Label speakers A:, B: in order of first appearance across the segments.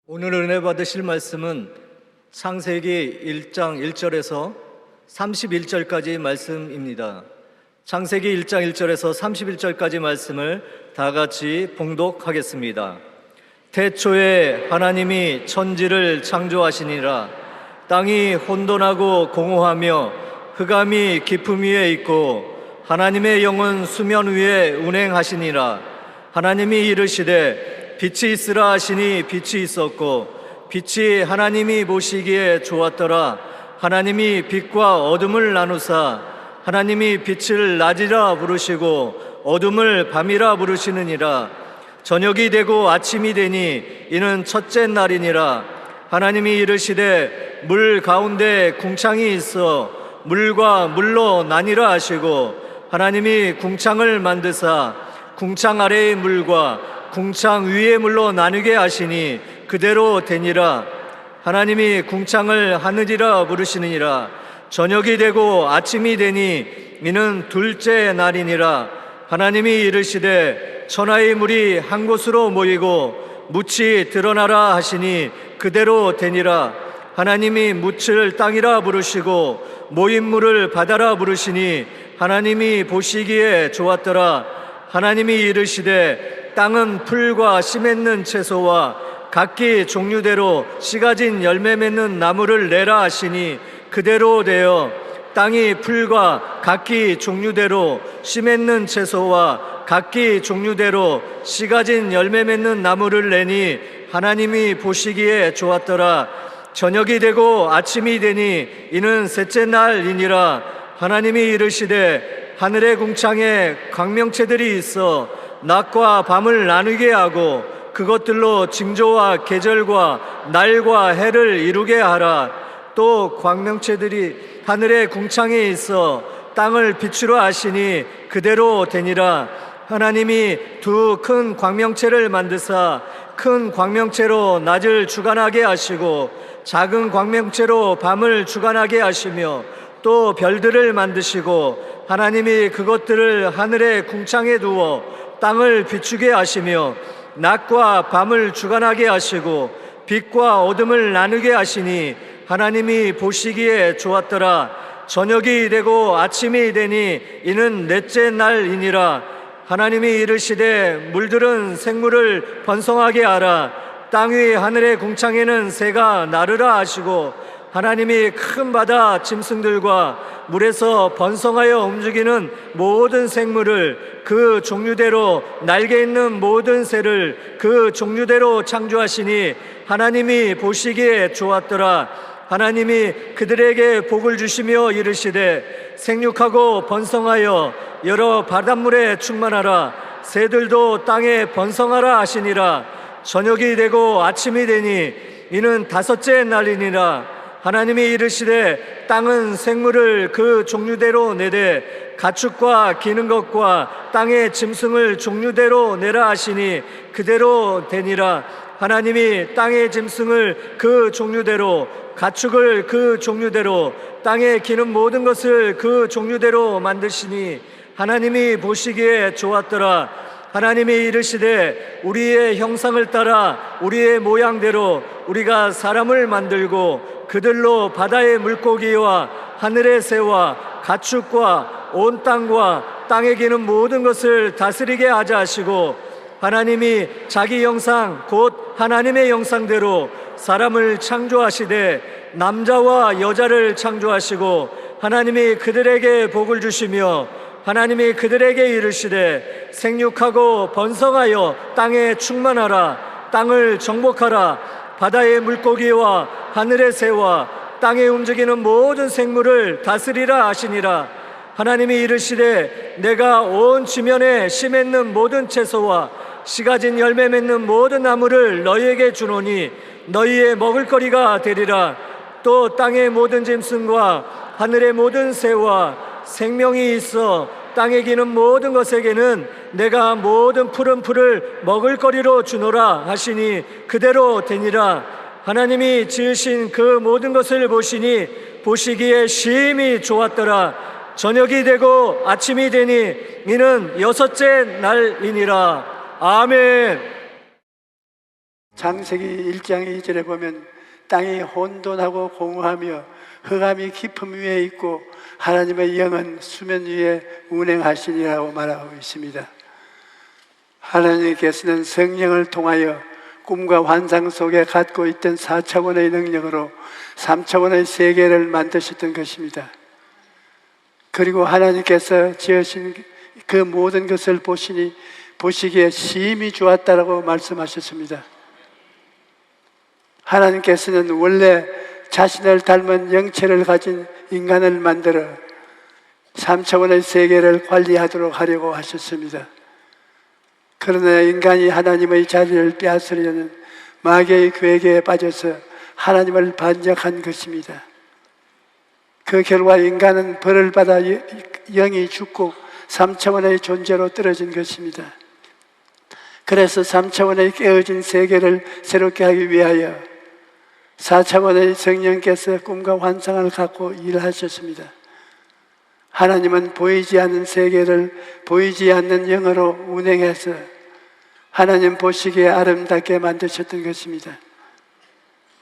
A: 오늘 은혜 받으실 말씀은 창세기 1장 1절에서 31절까지 말씀입니다. 창세기 1장 1절에서 31절까지 말씀을 다 같이 봉독하겠습니다. 태초에 하나님이 천지를 창조하시니라. 땅이 혼돈하고 공허하며 흑암이 깊음 위에 있고 하나님의 영은 수면 위에 운행하시니라. 하나님이 이르시되 빛이 있으라 하시니 빛이 있었고 빛이 하나님이 보시기에 좋았더라. 하나님이 빛과 어둠을 나누사 하나님이 빛을 낮이라 부르시고 어둠을 밤이라 부르시느니라. 저녁이 되고 아침이 되니 이는 첫째 날이니라. 하나님이 이르시되 물 가운데 궁창이 있어 물과 물로 나뉘라 하시고 하나님이 궁창을 만드사 궁창 아래의 물과 궁창 위의 물로 나누게 하시니 그대로 되니라. 하나님이 궁창을 하늘이라 부르시느니라. 저녁이 되고 아침이 되니 이는 둘째 날이니라. 하나님이 이르시되 천하의 물이 한 곳으로 모이고 묻이 드러나라 하시니 그대로 되니라. 하나님이 묻을 땅이라 부르시고 모인 물을 바다라 부르시니 하나님이 보시기에 좋았더라. 하나님이 이르시되 땅은 풀과 씨 맺는 채소와 각기 종류대로 씨 가진 열매 맺는 나무를 내라 하시니 그대로 되어 땅이 풀과 각기 종류대로 씨 맺는 채소와 각기 종류대로 씨 가진 열매 맺는 나무를 내니 하나님이 보시기에 좋았더라. 저녁이 되고 아침이 되니 이는 셋째 날이니라. 하나님이 이르시되 하늘의 궁창에 광명체들이 있어 낮과 밤을 나누게 하고 그것들로 징조와 계절과 날과 해를 이루게 하라. 또 광명체들이 하늘의 궁창에 있어 땅을 비추려 하시니 그대로 되니라. 하나님이 두 큰 광명체를 만드사 큰 광명체로 낮을 주관하게 하시고 작은 광명체로 밤을 주관하게 하시며 또 별들을 만드시고 하나님이 그것들을 하늘의 궁창에 두어 땅을 비추게 하시며 낮과 밤을 주관하게 하시고 빛과 어둠을 나누게 하시니 하나님이 보시기에 좋았더라. 저녁이 되고 아침이 되니 이는 넷째 날이니라. 하나님이 이르시되 물들은 생물을 번성하게 하라. 땅 위 하늘의 궁창에는 새가 나르라 하시고 하나님이 큰 바다 짐승들과 물에서 번성하여 움직이는 모든 생물을 그 종류대로 날개 있는 모든 새를 그 종류대로 창조하시니 하나님이 보시기에 좋았더라. 하나님이 그들에게 복을 주시며 이르시되 생육하고 번성하여 여러 바닷물에 충만하라. 새들도 땅에 번성하라 하시니라. 저녁이 되고 아침이 되니 이는 다섯째 날이니라. 하나님이 이르시되 땅은 생물을 그 종류대로 내되 가축과 기는 것과 땅의 짐승을 종류대로 내라 하시니 그대로 되니라. 하나님이 땅의 짐승을 그 종류대로 가축을 그 종류대로 땅에 기는 모든 것을 그 종류대로 만드시니 하나님이 보시기에 좋았더라. 하나님이 이르시되 우리의 형상을 따라 우리의 모양대로 우리가 사람을 만들고 그들로 바다의 물고기와 하늘의 새와 가축과 온 땅과 땅에 기는 모든 것을 다스리게 하자 하시고 하나님이 자기 형상 곧 하나님의 형상대로 사람을 창조하시되 남자와 여자를 창조하시고 하나님이 그들에게 복을 주시며 하나님이 그들에게 이르시되 생육하고 번성하여 땅에 충만하라. 땅을 정복하라. 바다의 물고기와 하늘의 새와 땅에 움직이는 모든 생물을 다스리라 하시니라. 하나님이 이르시되 내가 온 지면에 씨 맺는 모든 채소와 씨 가진 열매 맺는 모든 나무를 너희에게 주노니 너희의 먹을거리가 되리라. 또 땅의 모든 짐승과 하늘의 모든 새와 생명이 있어 땅에 기는 모든 것에게는 내가 모든 푸른 풀을 먹을거리로 주노라 하시니 그대로 되니라. 하나님이 지으신 그 모든 것을 보시니 보시기에 심히 좋았더라. 저녁이 되고 아침이 되니 이는 여섯째 날이니라. 아멘.
B: 창세기 1장 2절에 보면 땅이 혼돈하고 공허하며 흑암이 깊음 위에 있고 하나님의 영은 수면 위에 운행하시니라고 말하고 있습니다. 하나님께서는 성령을 통하여 꿈과 환상 속에 갖고 있던 4차원의 능력으로 3차원의 세계를 만드셨던 것입니다. 그리고 하나님께서 지으신 그 모든 것을 보시기에 심히 좋았다라고 말씀하셨습니다. 하나님께서는 원래 자신을 닮은 영체를 가진 인간을 만들어 3차원의 세계를 관리하도록 하려고 하셨습니다. 그러나 인간이 하나님의 자리를 빼앗으려는 마귀의 괴계에 빠져서 하나님을 반역한 것입니다. 그 결과 인간은 벌을 받아 영이 죽고 3차원의 존재로 떨어진 것입니다. 그래서 3차원의 깨어진 세계를 새롭게 하기 위하여 4차원의 성령께서 꿈과 환상을 갖고 일하셨습니다. 하나님은 보이지 않는 세계를 보이지 않는 영으로 운행해서 하나님 보시기에 아름답게 만드셨던 것입니다.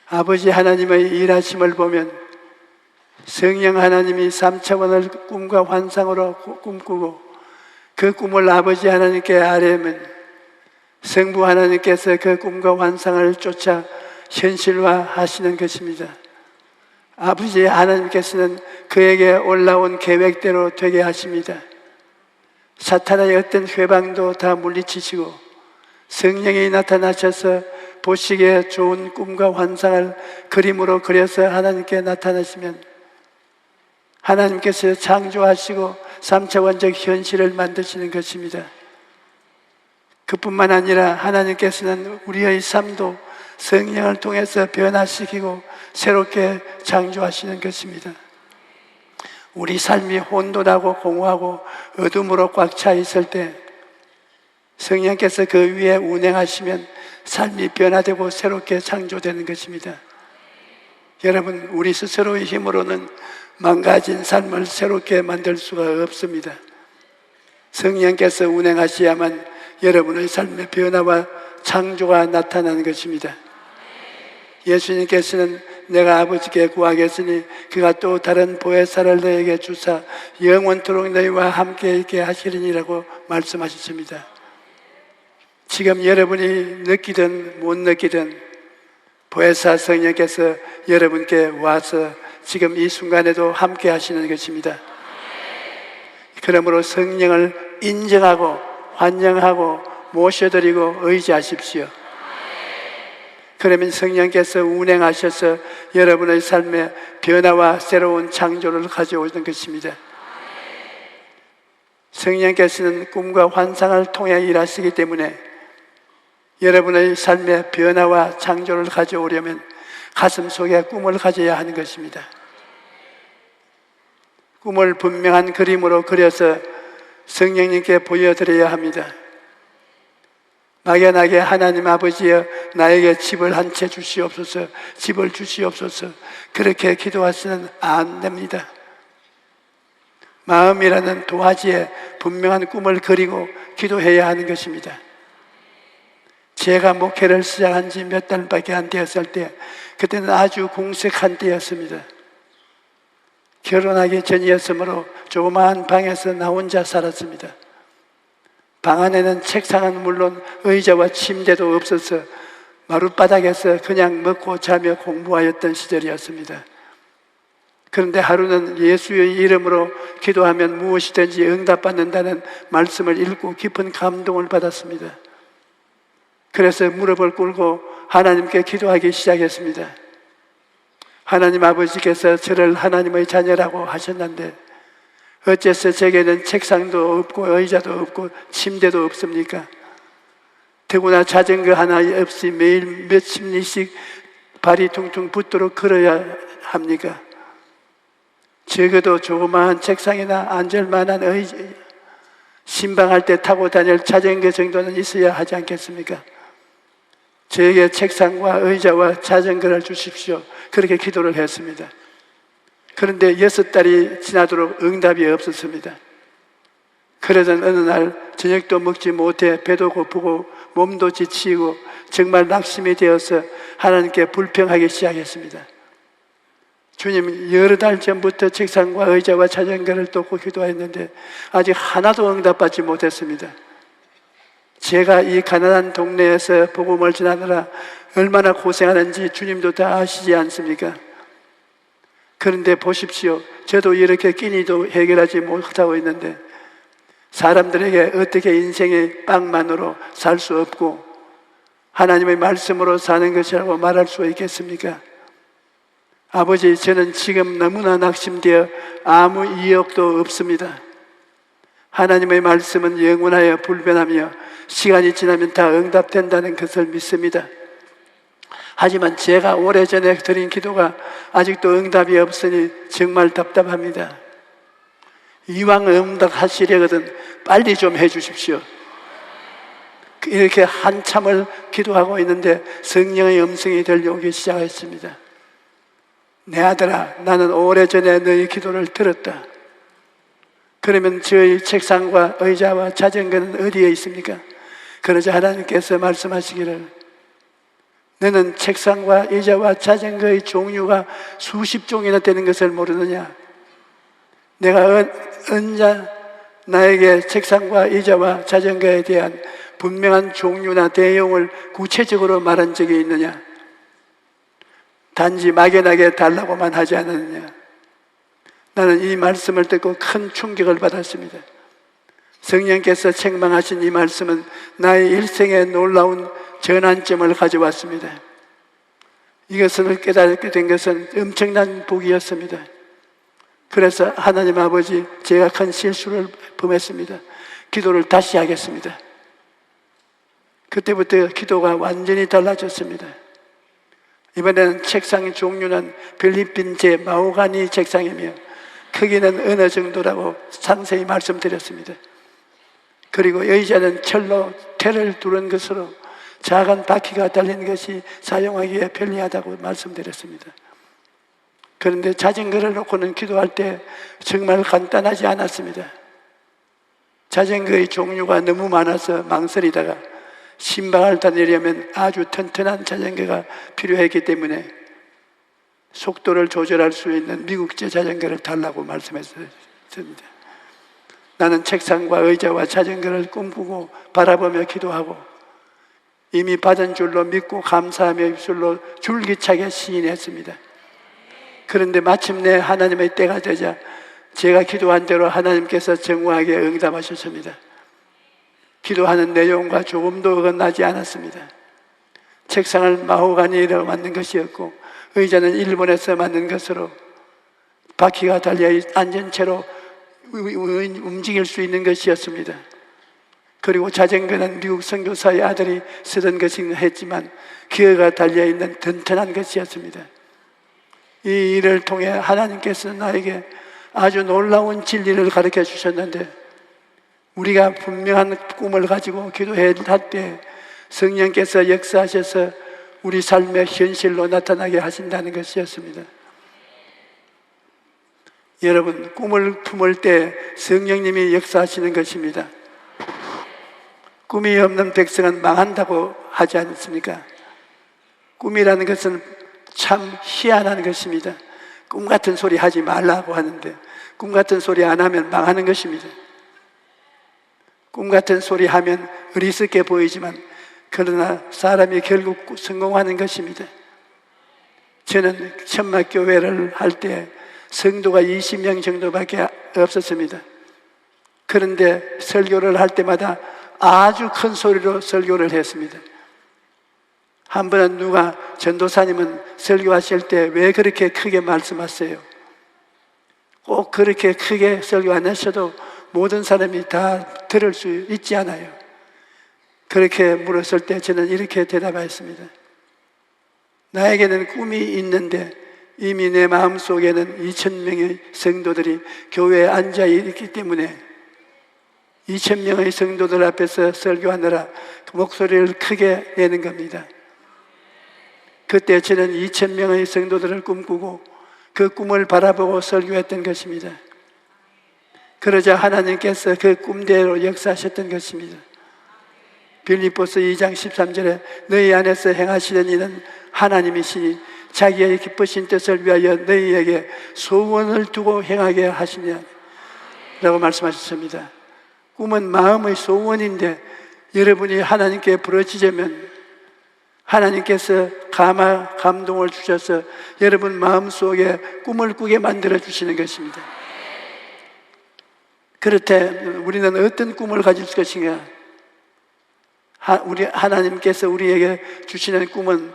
B: 아버지 하나님의 일하심을 보면 성령 하나님이 3차원을 꿈과 환상으로 꿈꾸고 그 꿈을 아버지 하나님께 아뢰면 성부 하나님께서 그 꿈과 환상을 쫓아 현실화하시는 것입니다. 아버지 하나님께서는 그에게 올라온 계획대로 되게 하십니다. 사탄의 어떤 회방도 다 물리치시고 성령이 나타나셔서 보시기에 좋은 꿈과 환상을 그림으로 그려서 하나님께 나타나시면 하나님께서 창조하시고 3차원적 현실을 만드시는 것입니다. 그뿐만 아니라 하나님께서는 우리의 삶도 성령을 통해서 변화시키고 새롭게 창조하시는 것입니다. 우리 삶이 혼돈하고 공허하고 어둠으로 꽉 차 있을 때 성령께서 그 위에 운행하시면 삶이 변화되고 새롭게 창조되는 것입니다. 여러분, 우리 스스로의 힘으로는 망가진 삶을 새롭게 만들 수가 없습니다. 성령께서 운행하셔야만 여러분의 삶의 변화와 창조가 나타나는 것입니다. 예수님께서는 내가 아버지께 구하겠으니 그가 또 다른 보혜사를 너에게 주사 영원토록 너희와 함께 있게 하시리니라고 말씀하셨습니다. 지금 여러분이 느끼든 못 느끼든 보혜사 성령께서 여러분께 와서 지금 이 순간에도 함께 하시는 것입니다. 그러므로 성령을 인정하고 환영하고 모셔드리고 의지하십시오. 그러면 성령께서 운행하셔서 여러분의 삶에 변화와 새로운 창조를 가져오는 것입니다. 성령께서는 꿈과 환상을 통해 일하시기 때문에 여러분의 삶에 변화와 창조를 가져오려면 가슴 속에 꿈을 가져야 하는 것입니다. 꿈을 분명한 그림으로 그려서 성령님께 보여드려야 합니다. 막연하게 하나님 아버지여 나에게 집을 한 채 주시옵소서, 집을 주시옵소서 그렇게 기도하시는 안 됩니다. 마음이라는 도화지에 분명한 꿈을 그리고 기도해야 하는 것입니다. 제가 목회를 시작한 지 몇 달밖에 안 되었을 때 그때는 아주 공색한 때였습니다. 결혼하기 전이었으므로 조그마한 방에서 나 혼자 살았습니다. 방 안에는 책상은 물론 의자와 침대도 없어서 마룻바닥에서 그냥 먹고 자며 공부하였던 시절이었습니다. 그런데 하루는 예수의 이름으로 기도하면 무엇이든지 응답받는다는 말씀을 읽고 깊은 감동을 받았습니다. 그래서 무릎을 꿇고 하나님께 기도하기 시작했습니다. 하나님 아버지께서 저를 하나님의 자녀라고 하셨는데 어째서 제게는 책상도 없고 의자도 없고 침대도 없습니까? 더구나 자전거 하나 없이 매일 몇십 리씩 발이 퉁퉁 붓도록 걸어야 합니까? 적어도 조그마한 책상이나 앉을 만한 의자, 신방할 때 타고 다닐 자전거 정도는 있어야 하지 않겠습니까? 저에게 책상과 의자와 자전거를 주십시오. 그렇게 기도를 했습니다. 그런데 6달이 지나도록 응답이 없었습니다. 그러던 어느 날 저녁도 먹지 못해 배도 고프고 몸도 지치고 정말 낙심이 되어서 하나님께 불평하기 시작했습니다. 주님, 여러 달 전부터 책상과 의자와 자전거를 놓고 기도했는데 아직 하나도 응답받지 못했습니다. 제가 이 가난한 동네에서 복음을 전하느라 얼마나 고생하는지 주님도 다 아시지 않습니까? 그런데 보십시오. 저도 이렇게 끼니도 해결하지 못하고 있는데 사람들에게 어떻게 인생의 빵만으로 살 수 없고 하나님의 말씀으로 사는 것이라고 말할 수 있겠습니까? 아버지, 저는 지금 너무나 낙심되어 아무 이욕도 없습니다. 하나님의 말씀은 영원하여 불변하며 시간이 지나면 다 응답된다는 것을 믿습니다. 하지만 제가 오래전에 드린 기도가 아직도 응답이 없으니 정말 답답합니다. 이왕 응답하시려거든 빨리 좀 해주십시오. 이렇게 한참을 기도하고 있는데 성령의 음성이 들려오기 시작했습니다. 내 아들아, 나는 오래전에 너희 기도를 들었다. 그러면 저희 책상과 의자와 자전거는 어디에 있습니까? 그러자 하나님께서 말씀하시기를, 너는 책상과 의자와 자전거의 종류가 수십 종이나 되는 것을 모르느냐? 내가 언제 나에게 책상과 의자와 자전거에 대한 분명한 종류나 내용을 구체적으로 말한 적이 있느냐? 단지 막연하게 달라고만 하지 않았느냐? 나는 이 말씀을 듣고 큰 충격을 받았습니다. 성령께서 책망하신 이 말씀은 나의 일생에 놀라운 전환점을 가져왔습니다. 이것을 깨닫게 된 것은 엄청난 복이었습니다. 그래서 하나님 아버지, 제가 큰 실수를 범했습니다. 기도를 다시 하겠습니다. 그때부터 기도가 완전히 달라졌습니다. 이번에는 책상의 종류는 필리핀제 마호가니 책상이며 크기는 어느 정도라고 상세히 말씀드렸습니다. 그리고 의자는 철로 테를 두른 것으로 작은 바퀴가 달린 것이 사용하기에 편리하다고 말씀드렸습니다. 그런데 자전거를 놓고는 기도할 때 정말 간단하지 않았습니다. 자전거의 종류가 너무 많아서 망설이다가 신방을 다니려면 아주 튼튼한 자전거가 필요했기 때문에 속도를 조절할 수 있는 미국제 자전거를 달라고 말씀했습니다. 나는 책상과 의자와 자전거를 꿈꾸고 바라보며 기도하고 이미 받은 줄로 믿고 감사하며 입술로 줄기차게 시인했습니다. 그런데 마침내 하나님의 때가 되자 제가 기도한 대로 하나님께서 정확하게 응답하셨습니다. 기도하는 내용과 조금도 어긋나지 않았습니다. 책상을 마호가니로 만든 것이었고 의자는 일본에서 만든 것으로 바퀴가 달려 앉은 채로 움직일 수 있는 것이었습니다. 그리고 자전거는 미국 선교사의 아들이 쓰던 것이긴 했지만 기어가 달려있는 튼튼한 것이었습니다. 이 일을 통해 하나님께서 나에게 아주 놀라운 진리를 가르쳐 주셨는데 우리가 분명한 꿈을 가지고 기도할 때 성령께서 역사하셔서 우리 삶의 현실로 나타나게 하신다는 것이었습니다. 여러분, 꿈을 품을 때 성령님이 역사하시는 것입니다. 꿈이 없는 백성은 망한다고 하지 않습니까? 꿈이라는 것은 참 희한한 것입니다. 꿈 같은 소리 하지 말라고 하는데 꿈 같은 소리 안 하면 망하는 것입니다. 꿈 같은 소리 하면 어리석게 보이지만 그러나 사람이 결국 성공하는 것입니다. 저는 천막교회를 할 때 성도가 20명 정도밖에 없었습니다. 그런데 설교를 할 때마다 아주 큰 소리로 설교를 했습니다. 한 번은 누가 전도사님은 설교하실 때 왜 그렇게 크게 말씀하세요? 꼭 그렇게 크게 설교 안 하셔도 모든 사람이 다 들을 수 있지 않아요? 그렇게 물었을 때 저는 이렇게 대답했습니다. 나에게는 꿈이 있는데 이미 내 마음속에는 2,000명의 성도들이 교회에 앉아 있기 때문에 2,000명의 성도들 앞에서 설교하느라 그 목소리를 크게 내는 겁니다. 그때 저는 2,000명의 성도들을 꿈꾸고 그 꿈을 바라보고 설교했던 것입니다. 그러자 하나님께서 그 꿈대로 역사하셨던 것입니다. 빌립보서 2장 13절에 너희 안에서 행하시는 이는 하나님이시니 자기의 기쁘신 뜻을 위하여 너희에게 소원을 두고 행하게 하시냐 라고 말씀하셨습니다. 꿈은 마음의 소원인데 여러분이 하나님께 부르짖으면 하나님께서 감동을 주셔서 여러분 마음속에 꿈을 꾸게 만들어 주시는 것입니다. 그렇대 우리는 어떤 꿈을 가질 것인가? 하나님께서 우리에게 주시는 꿈은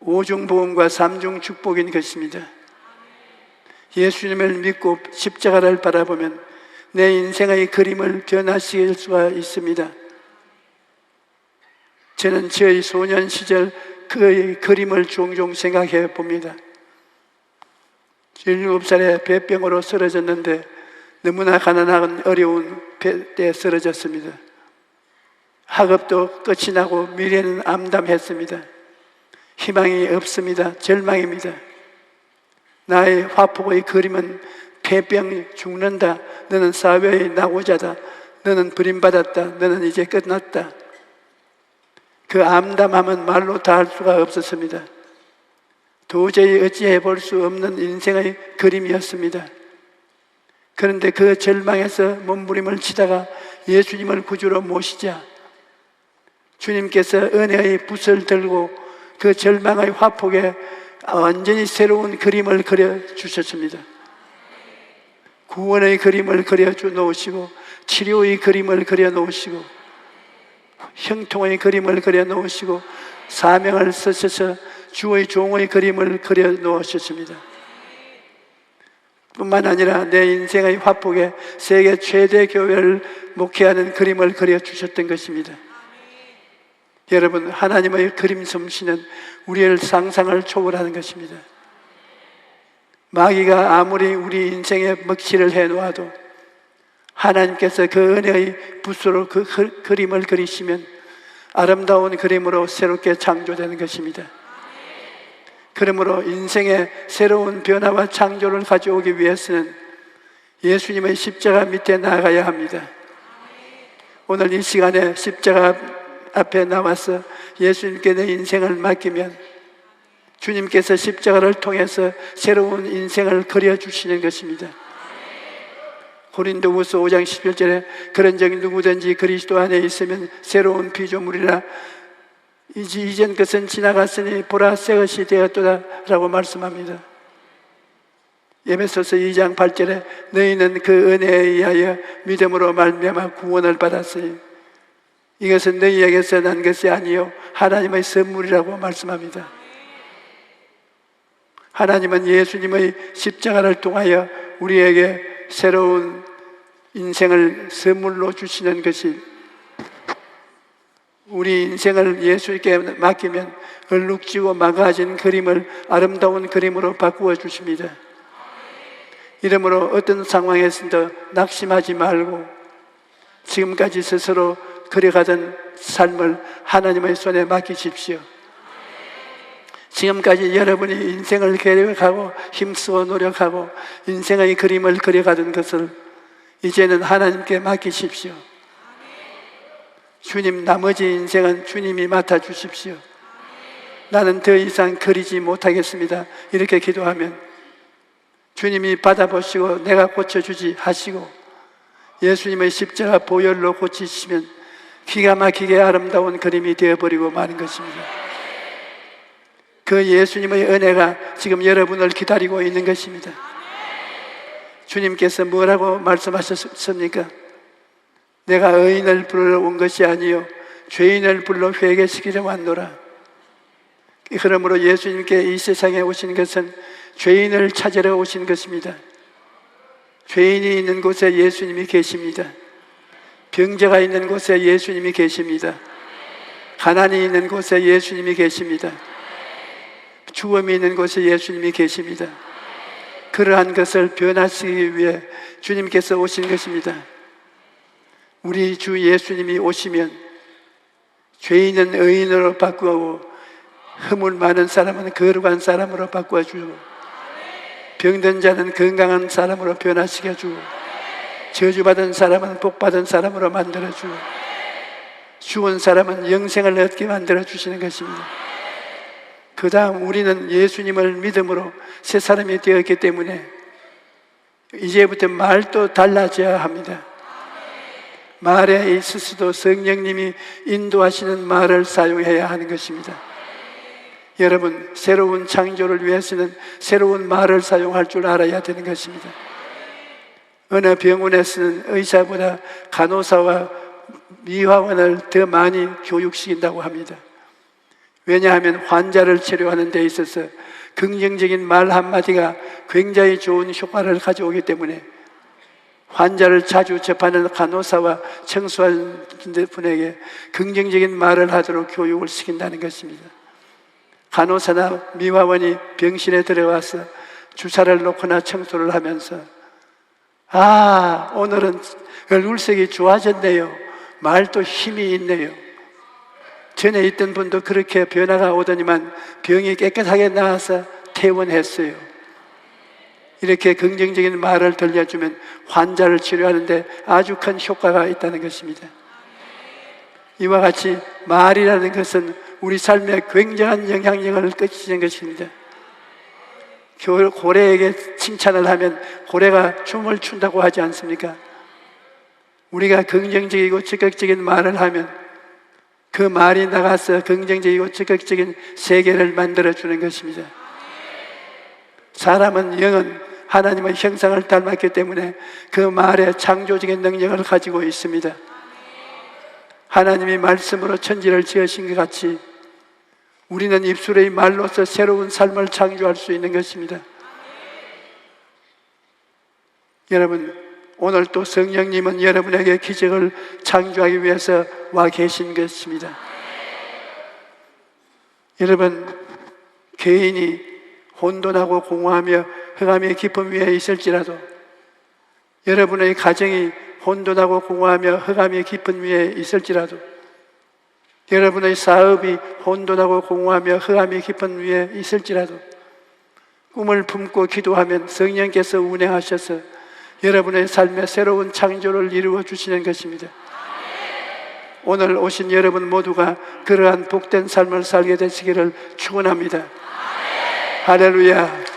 B: 오중보험과 삼중 축복인 것입니다. 예수님을 믿고 십자가를 바라보면 내 인생의 그림을 변화시킬 수가 있습니다. 저는 저의 소년 시절 그의 그림을 종종 생각해 봅니다. 17살에 배병으로 쓰러졌는데 너무나 가난한 어려운 때에 쓰러졌습니다. 학업도 끝이 나고 미래는 암담했습니다. 희망이 없습니다. 절망입니다. 나의 화폭의 그림은 폐병 죽는다. 너는 사회의 낙오자다. 너는 버림받았다. 너는 이제 끝났다. 그 암담함은 말로 다 할 수가 없었습니다. 도저히 어찌해 볼 수 없는 인생의 그림이었습니다. 그런데 그 절망에서 몸부림을 치다가 예수님을 구주로 모시자 주님께서 은혜의 붓을 들고 그 절망의 화폭에 완전히 새로운 그림을 그려주셨습니다. 구원의 그림을 그려놓으시고 치료의 그림을 그려놓으시고 형통의 그림을 그려놓으시고 사명을 쓰셔서 주의 종의 그림을 그려놓으셨습니다. 뿐만 아니라 내 인생의 화폭에 세계 최대 교회를 목회하는 그림을 그려주셨던 것입니다. 여러분, 하나님의 그림 솜씨는 우리의 상상을 초월하는 것입니다. 마귀가 아무리 우리 인생에 먹칠을 해놓아도 하나님께서 그 은혜의 붓으로 그 그림을 그리시면 아름다운 그림으로 새롭게 창조되는 것입니다. 그러므로 인생의 새로운 변화와 창조를 가져오기 위해서는 예수님의 십자가 밑에 나아가야 합니다. 오늘 이 시간에 십자가 앞에 나와서 예수님께 내 인생을 맡기면 주님께서 십자가를 통해서 새로운 인생을 그려주시는 것입니다. 고린도후서 5장 11절에 그런즉 누구든지 그리스도 안에 있으면 새로운 피조물이라 이전 것은 지나갔으니 보라 새 것이 되었도다 라고 말씀합니다. 에베소서 2장 8절에 너희는 그 은혜에 의하여 믿음으로 말미암아 구원을 받았으니 이것은 너희에게서 난 것이 아니요 하나님의 선물이라고 말씀합니다. 하나님은 예수님의 십자가를 통하여 우리에게 새로운 인생을 선물로 주시는 것이 우리 인생을 예수님께 맡기면 얼룩지고 망가진 그림을 아름다운 그림으로 바꾸어 주십니다. 이러므로 어떤 상황에서도 낙심하지 말고 지금까지 스스로 그려가던 삶을 하나님의 손에 맡기십시오. 지금까지 여러분이 인생을 계획하고 힘쓰고 노력하고 인생의 그림을 그려가던 것을 이제는 하나님께 맡기십시오. 주님, 나머지 인생은 주님이 맡아주십시오. 나는 더 이상 그리지 못하겠습니다. 이렇게 기도하면 주님이 받아보시고 내가 고쳐주지 하시고 예수님의 십자가 보혈로 고치시면 기가 막히게 아름다운 그림이 되어버리고 마는 것입니다. 그 예수님의 은혜가 지금 여러분을 기다리고 있는 것입니다. 주님께서 뭐라고 말씀하셨습니까? 내가 의인을 불러 온 것이 아니요 죄인을 불러 회개시키려 왔노라. 그러므로 예수님께 이 세상에 오신 것은 죄인을 찾으러 오신 것입니다. 죄인이 있는 곳에 예수님이 계십니다. 병자가 있는 곳에 예수님이 계십니다. 가난이 있는 곳에 예수님이 계십니다. 죽음이 있는 곳에 예수님이 계십니다. 그러한 것을 변화시키기 위해 주님께서 오신 것입니다. 우리 주 예수님이 오시면 죄인은 의인으로 바꾸고 허물 많은 사람은 거룩한 사람으로 바꿔주고 병든 자는 건강한 사람으로 변화시켜주고 저주받은 사람은 복받은 사람으로 만들어주고 죽은 사람은 영생을 얻게 만들어 주시는 것입니다. 그 다음 우리는 예수님을 믿음으로 새 사람이 되었기 때문에 이제부터 말도 달라져야 합니다. 말에 있어서도 성령님이 인도하시는 말을 사용해야 하는 것입니다. 여러분, 새로운 창조를 위해서는 새로운 말을 사용할 줄 알아야 되는 것입니다. 어느 병원에서는 의사보다 간호사와 미화원을 더 많이 교육시킨다고 합니다. 왜냐하면 환자를 치료하는 데 있어서 긍정적인 말 한마디가 굉장히 좋은 효과를 가져오기 때문에 환자를 자주 접하는 간호사와 청소하는 분에게 긍정적인 말을 하도록 교육을 시킨다는 것입니다. 간호사나 미화원이 병실에 들어와서 주사를 놓거나 청소를 하면서 오늘은 얼굴색이 좋아졌네요. 말도 힘이 있네요. 전에 있던 분도 그렇게 변화가 오더니만 병이 깨끗하게 나아서 퇴원했어요. 이렇게 긍정적인 말을 들려주면 환자를 치료하는데 아주 큰 효과가 있다는 것입니다. 이와 같이 말이라는 것은 우리 삶에 굉장한 영향력을 끼치는 것입니다. 고래에게 칭찬을 하면 고래가 춤을 춘다고 하지 않습니까? 우리가 긍정적이고 적극적인 말을 하면 그 말이 나가서 긍정적이고 적극적인 세계를 만들어주는 것입니다. 사람은 영은 하나님의 형상을 닮았기 때문에 그 말에 창조적인 능력을 가지고 있습니다. 하나님이 말씀으로 천지를 지으신 것 같이 우리는 입술의 말로서 새로운 삶을 창조할 수 있는 것입니다. 여러분, 오늘 또 성령님은 여러분에게 기적을 창조하기 위해서 와 계신 것입니다. 여러분, 개인이 혼돈하고 공허하며 흑암의 깊음 위에 있을지라도, 여러분의 가정이 혼돈하고 공허하며 흑암의 깊은 위에 있을지라도, 여러분의 사업이 혼돈하고 공허하며 흑암이 깊은 위에 있을지라도 꿈을 품고 기도하면 성령께서 운행하셔서 여러분의 삶에 새로운 창조를 이루어 주시는 것입니다. 오늘 오신 여러분 모두가 그러한 복된 삶을 살게 되시기를 축원합니다. 할렐루야.